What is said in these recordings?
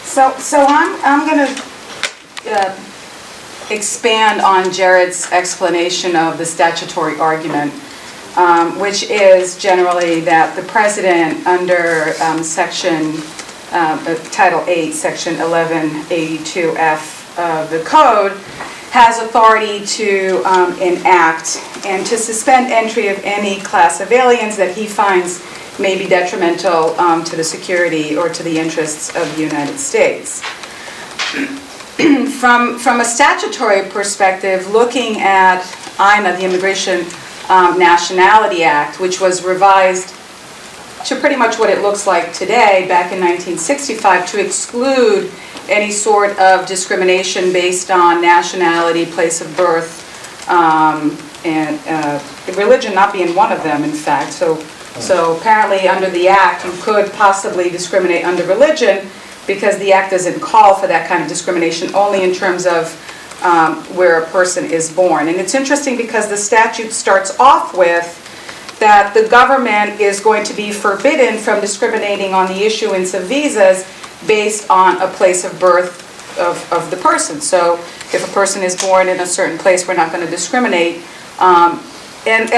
So I'm going to expand on Jared's explanation of the statutory argument, which is generally that the president under Title 8, Section 1182F of the Code has authority to enact and to suspend entry of any class of aliens that he finds may be detrimental to the security or to the interests of the United States. From a statutory perspective, looking at INA, the Immigration Nationality Act, which was revised to pretty much what it looks like today, back in 1965, to exclude any sort of discrimination based on nationality, place of birth, and religion not being one of them, in fact. So apparently under the Act, you could possibly discriminate under religion because the Act doesn't call for that kind of discrimination, only in terms of where a person is born. And it's interesting because the statute starts off with that the government is going to be forbidden from discriminating on the issuance of visas based on a place of birth of the person. So if a person is born in a certain place, we're not going to discriminate. And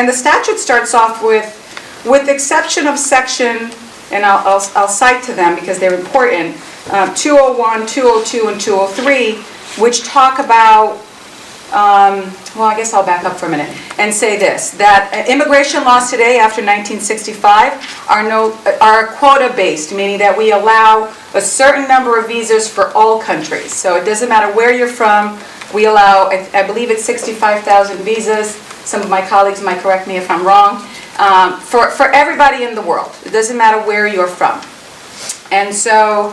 the statute starts off with exception of section, and I'll cite to them because they're important, 201, 202, and 203, which talk about, well, I guess I'll back up for a minute and say this, that immigration laws today after 1965 are quota-based, meaning that we allow a certain number of visas for all countries. So it doesn't matter where you're from, we allow, I believe it's 65,000 visas. Some of my colleagues might correct me if I'm wrong. For everybody in the world. It doesn't matter where you're from. And so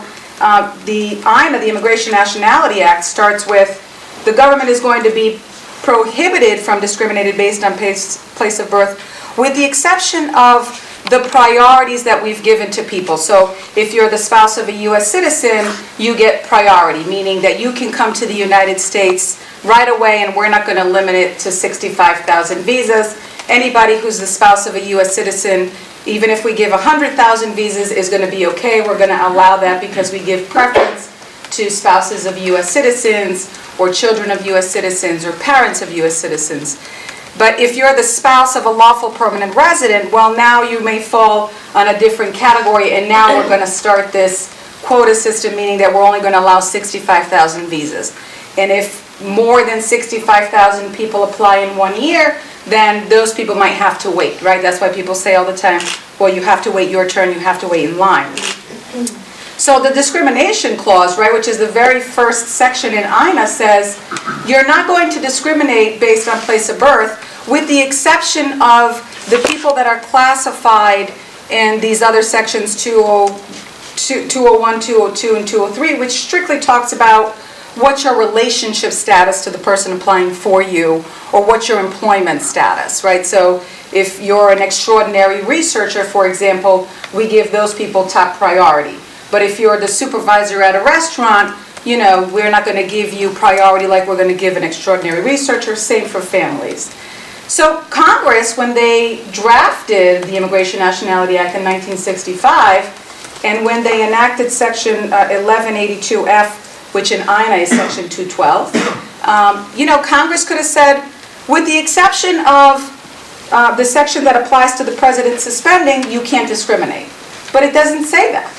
the INA, the Immigration Nationality Act, starts with the government is going to be prohibited from discriminating based on place of birth, with the exception of the priorities that we've given to people. So if you're the spouse of a U.S. citizen, you get priority, meaning that you can come to the United States right away and we're not going to limit it to 65,000 visas. Anybody who's the spouse of a U.S. citizen, even if we give 100,000 visas, is going to be okay. We're going to allow that because we give preference to spouses of U.S. citizens or children of U.S. citizens or parents of U.S. citizens. But if you're the spouse of a lawful permanent resident, well, now you may fall on a different category, and now we're going to start this quota system, meaning that we're only going to allow 65,000 visas. And if more than 65,000 people apply in 1 year, then those people might have to wait, right? That's why people say all the time, well, you have to wait your turn, you have to wait in line. So the discrimination clause, right, which is the very first section in INA, says you're not going to discriminate based on place of birth, with the exception of the people that are classified in these other sections, 201, 202, and 203, which strictly talks about what's your relationship status to the person applying for you, or what's your employment status, right? So if you're an extraordinary researcher, for example, we give those people top priority. But if you're the supervisor at a restaurant, you know, we're not going to give you priority like we're going to give an extraordinary researcher. Same for families. So Congress, when they drafted the Immigration Nationality Act in 1965, and when they enacted Section 1182F, which in INA is Section 212, you know, Congress could have said, with the exception of the section that applies to the president suspending, you can't discriminate. But it doesn't say that.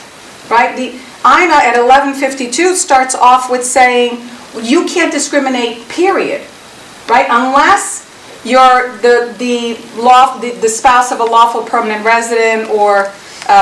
Right? The INA at 1152 starts off with saying you can't discriminate, period. Right? Unless you're the spouse of a lawful permanent resident or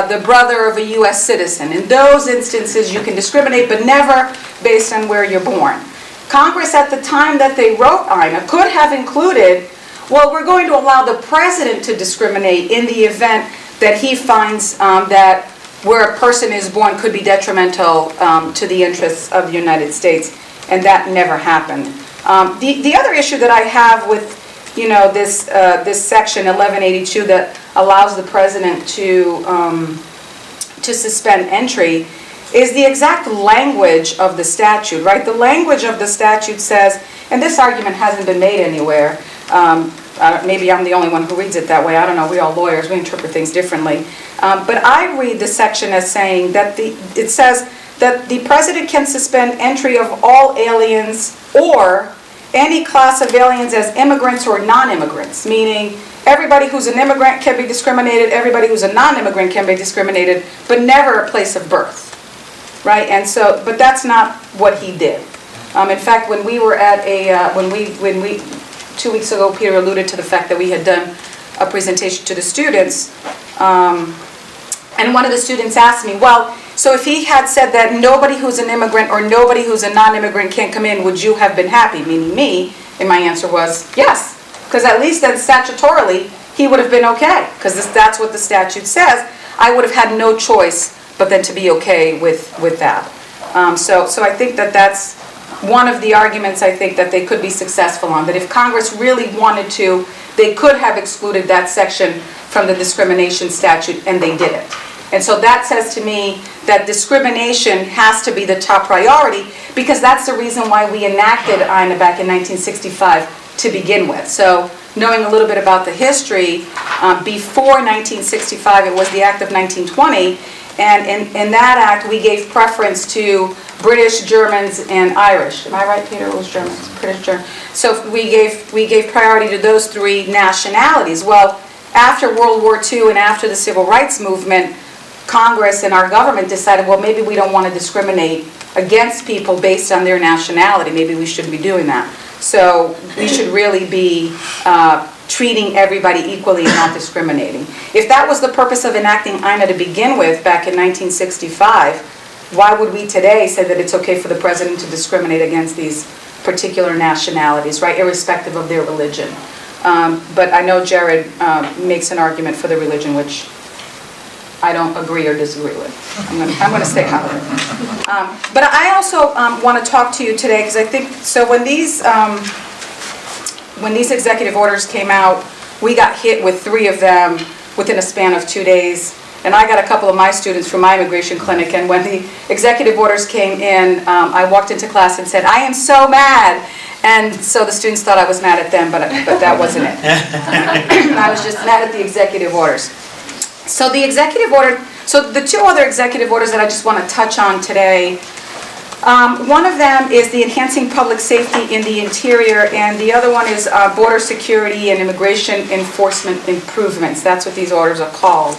the brother of a U.S. citizen. In those instances, you can discriminate, but never based on where you're born. Congress, at the time that they wrote INA, could have included, well, we're going to allow the president to discriminate in the event that he finds that where a person is born could be detrimental to the interests of the United States, and that never happened. The other issue that I have with, you know, this section 1182 that allows the president to suspend entry is the exact language of the statute, right? The language of the statute says, and this argument hasn't been made anywhere. Maybe I'm the only one who reads it that way. I don't know. We're all lawyers. We interpret things differently. But I read the section as saying that it says that the president can suspend entry of all aliens or any class of aliens as immigrants or non-immigrants, meaning everybody who's an immigrant can be discriminated, everybody who's a non-immigrant can be discriminated, but never a place of birth, right? And so, but that's not what he did. In fact, when we were at when we 2 weeks ago, Peter alluded to the fact that we had done a presentation to the students, and one of the students asked me, well, so if he had said that nobody who's an immigrant or nobody who's a non-immigrant can't come in, would you have been happy, meaning me? And my answer was yes, because at least then statutorily, he would have been okay, because that's what the statute says. I would have had no choice but then to be okay with that. So I think that that's one of the arguments I think that they could be successful on, that if Congress really wanted to, they could have excluded that section from the discrimination statute, and they didn't. And so that says to me that discrimination has to be the top priority, because that's the reason why we enacted INA back in 1965 to begin with. So knowing a little bit about the history, before 1965, it was the Act of 1920, and in that act, we gave preference to British, Germans, and Irish. Am I right, Peter? It was Germans, British, German. So we gave priority to those three nationalities. Well, after World War II and after the Civil Rights Movement, Congress and our government decided, well, maybe we don't want to discriminate against people based on their nationality. Maybe we shouldn't be doing that. So we should really be treating everybody equally and not discriminating. If that was the purpose of enacting INA to begin with back in 1965, why would we today say that it's okay for the president to discriminate against these particular nationalities, right, irrespective of their religion? But I know Jared makes an argument for the religion, which I don't agree or disagree with. I'm going to stay out of it. But I also want to talk to you today, because I think, so when these executive orders came out, we got hit with 3 of them within a span of 2 days. And I got a couple of my students from my immigration clinic, and when the executive orders came in, I walked into class and said, I am so mad. And so the students thought I was mad at them, but that wasn't it. I was just mad at the executive orders. So the executive order, so the 2 other executive orders that I just want to touch on today, one of them is the Enhancing Public Safety in the Interior, and the other one is Border Security and Immigration Enforcement Improvements. That's what these orders are called.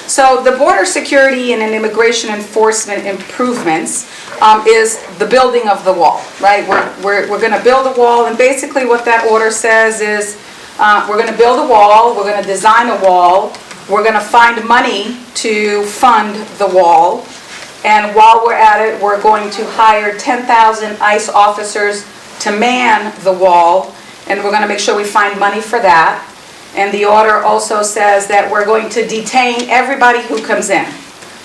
So the Border Security and Immigration Enforcement Improvements is the building of the wall, right? We're going to build a wall, and basically what that order says is we're going to build a wall, we're going to design a wall, we're going to find money to fund the wall, and while we're at it, we're going to hire 10,000 ICE officers to man the wall, and we're going to make sure we find money for that. And the order also says that we're going to detain everybody who comes in.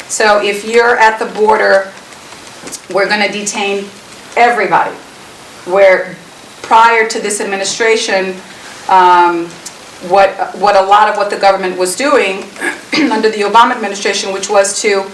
So if you're at the border, we're going to detain everybody. Where prior to this administration, what a lot of what the government was doing under the Obama administration, which was to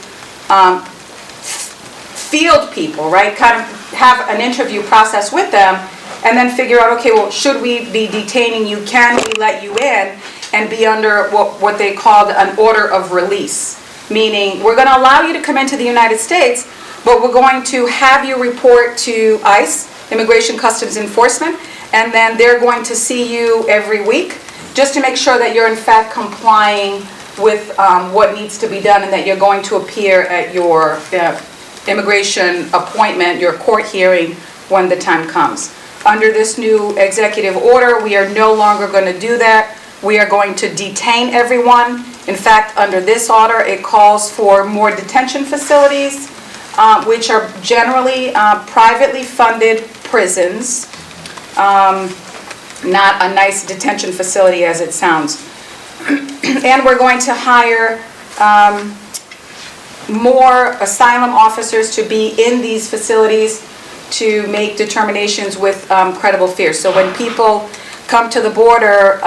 field people, right? Kind of have an interview process with them, and then figure out, okay, well, should we be detaining you? Can we let you in? And be under what they called an order of release. Meaning, we're going to allow you to come into the United States, but we're going to have you report to ICE, Immigration Customs Enforcement, and then they're going to see you every week, just to make sure that you're in fact complying with what needs to be done, and that you're going to appear at your immigration appointment, your court hearing, when the time comes. Under this new executive order, we are no longer going to do that. We are going to detain everyone. In fact, under this order, it calls for more detention facilities, which are generally privately funded prisons, not a nice detention facility as it sounds. And we're going to hire more asylum officers to be in these facilities to make determinations with credible fear. So when people come to the border,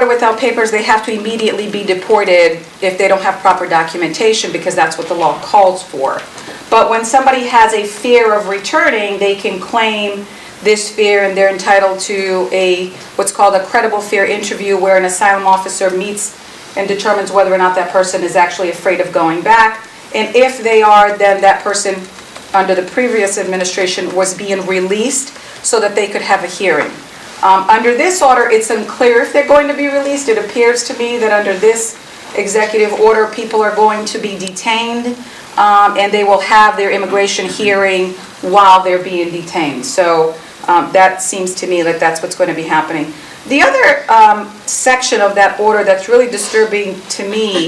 without papers, they have to immediately be deported if they don't have proper documentation, because that's what the law calls for. But when somebody has a fear of returning, they can claim this fear, and they're entitled to what's called a credible fear interview, where an asylum officer meets and determines whether or not that person is actually afraid of going back. And if they are, then that person under the previous administration was being released so that they could have a hearing. Under this order, it's unclear if they're going to be released. It appears to me that under this executive order, people are going to be detained, and they will have their immigration hearing while they're being detained. So that seems to me that that's what's going to be happening. The other section of that order that's really disturbing to me,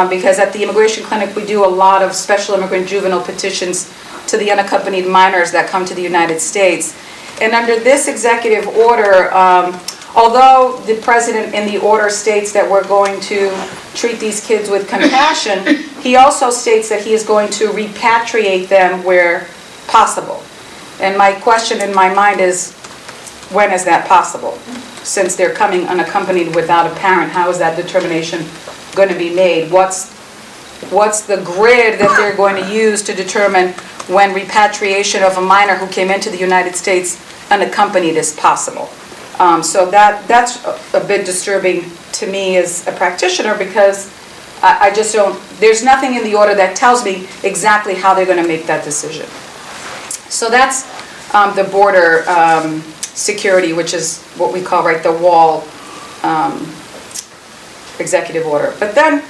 because at the immigration clinic we do a lot of special immigrant juvenile petitions to the unaccompanied minors that come to the United States. And under this executive order, although the president in the order states that we're going to treat these kids with compassion, he also states that he is going to repatriate them where possible. And my question in my mind is, when is that possible? Since they're coming unaccompanied without a parent, how is that determination going to be made? What's the grid that they're going to use to determine when repatriation of a minor who came into the United States unaccompanied is possible? So that's a bit disturbing to me as a practitioner, because I just don't, there's nothing in the order that tells me exactly how they're going to make that decision. So that's the border security, which is what we call, right, the wall executive order. But then,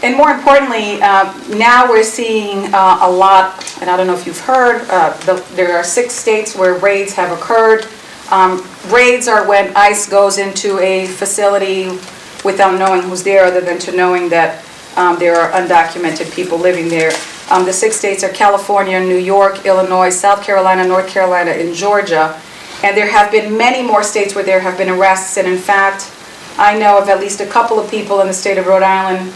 and more importantly, now we're seeing a lot, and I don't know if you've heard, there are 6 states where raids have occurred. Raids are when ICE goes into a facility without knowing who's there, other than to knowing that there are undocumented people living there. The 6 states are California, New York, Illinois, South Carolina, North Carolina, and Georgia. And there have been many more states where there have been arrests. And in fact, I know of at least a couple of people in the state of Rhode Island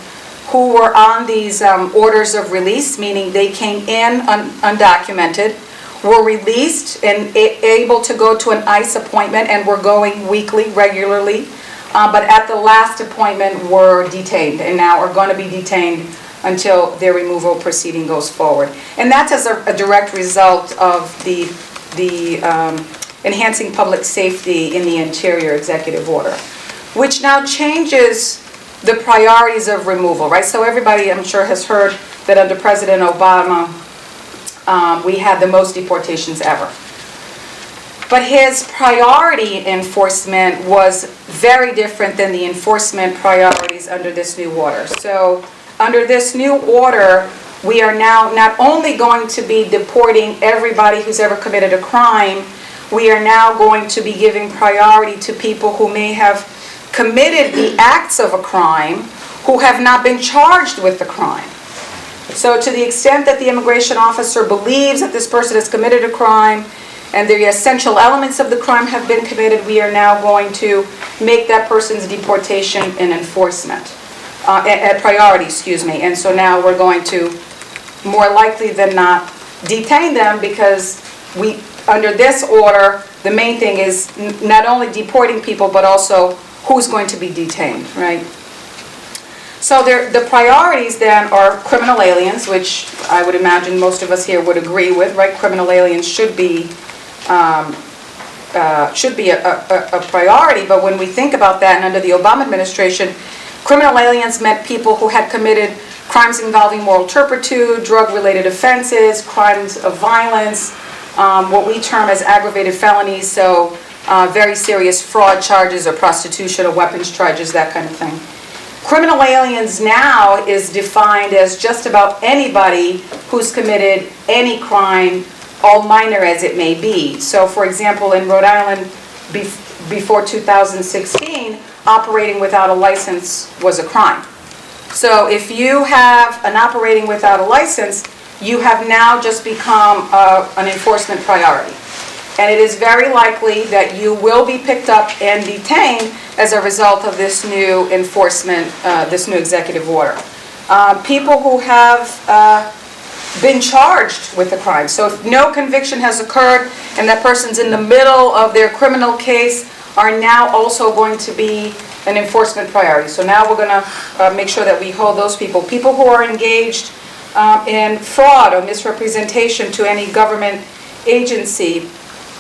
who were on these orders of release, meaning they came in undocumented, were released and able to go to an ICE appointment, and were going weekly, regularly. But at the last appointment were detained, and now are going to be detained until their removal proceeding goes forward. And that's as a direct result of the Enhancing Public Safety in the Interior Executive Order, which now changes the priorities of removal, right? So everybody, I'm sure, has heard that under President Obama, we had the most deportations ever. But his priority enforcement was very different than the enforcement priorities under this new order. So under this new order, we are now not only going to be deporting everybody who's ever committed a crime, we are now going to be giving priority to people who may have committed the acts of a crime who have not been charged with the crime. So to the extent that the immigration officer believes that this person has committed a crime and the essential elements of the crime have been committed, we are now going to make that person's deportation an enforcement, a priority, excuse me. And so now we're going to, more likely than not, detain them, because under this order, the main thing is not only deporting people, but also who's going to be detained, right? So the priorities then are criminal aliens, which I would imagine most of us here would agree with, right? Criminal aliens should be a priority, but when we think about that, and under the Obama administration, criminal aliens meant people who had committed crimes involving moral turpitude, drug-related offenses, crimes of violence, what we term as aggravated felonies, so very serious fraud charges or prostitution or weapons charges, that kind of thing. Criminal aliens now is defined as just about anybody who's committed any crime, all minor as it may be. So for example, in Rhode Island, before 2016, operating without a license was a crime. So if you have an operating without a license, you have now just become an enforcement priority. And it is very likely that you will be picked up and detained as a result of this new enforcement, this new executive order. People who have been charged with a crime. So if no conviction has occurred and that person's in the middle of their criminal case, are now also going to be an enforcement priority. So now we're going to make sure that we hold those people. People who are engaged in fraud or misrepresentation to any government agency,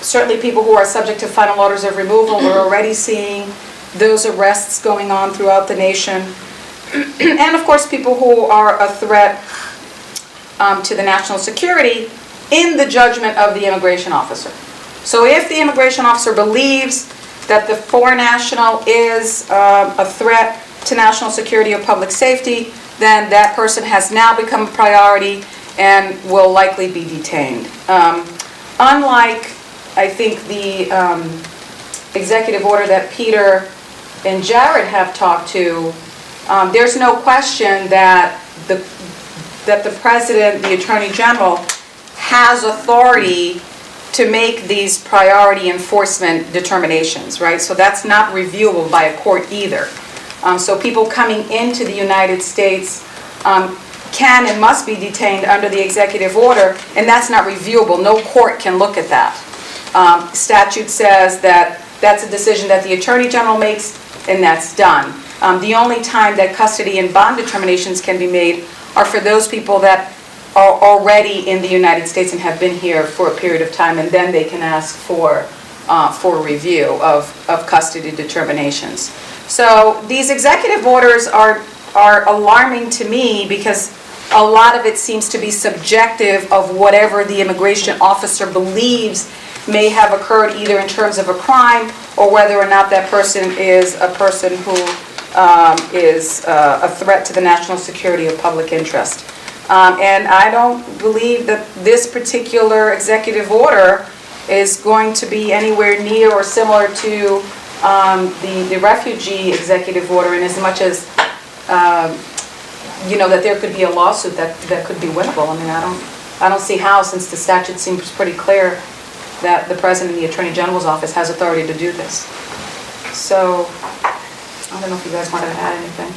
certainly people who are subject to final orders of removal. We're already seeing those arrests going on throughout the nation. and of course people who are a threat to the national security in the judgment of the immigration officer. So if the immigration officer believes that the foreign national is a threat to national security or public safety, then that person has now become a priority and will likely be detained. Unlike, I think, the executive order that Peter and Jared have talked to, there's no question that the President, the Attorney General, has authority to make these priority enforcement determinations, right? So that's not reviewable by a court either. So people coming into the United States can and must be detained under the executive order, and that's not reviewable. No court can look at that. Statute says that that's a decision that the Attorney General makes, and that's done. The only time that custody and bond determinations can be made are for those people that are already in the United States and have been here for a period of time, and then they can ask for review of custody determinations. So these executive orders are alarming to me because a lot of it seems to be subjective of whatever the immigration officer believes may have occurred, either in terms of a crime or whether or not that person is a person who is a threat to the national security or public interest. And I don't believe that this particular executive order is going to be anywhere near or similar to the refugee executive order, in as much as that there could be a lawsuit that could be winnable. I mean, I don't see how, since the statute seems pretty clear that the President and the Attorney General's office has authority to do this. So I don't know if you guys want to add anything.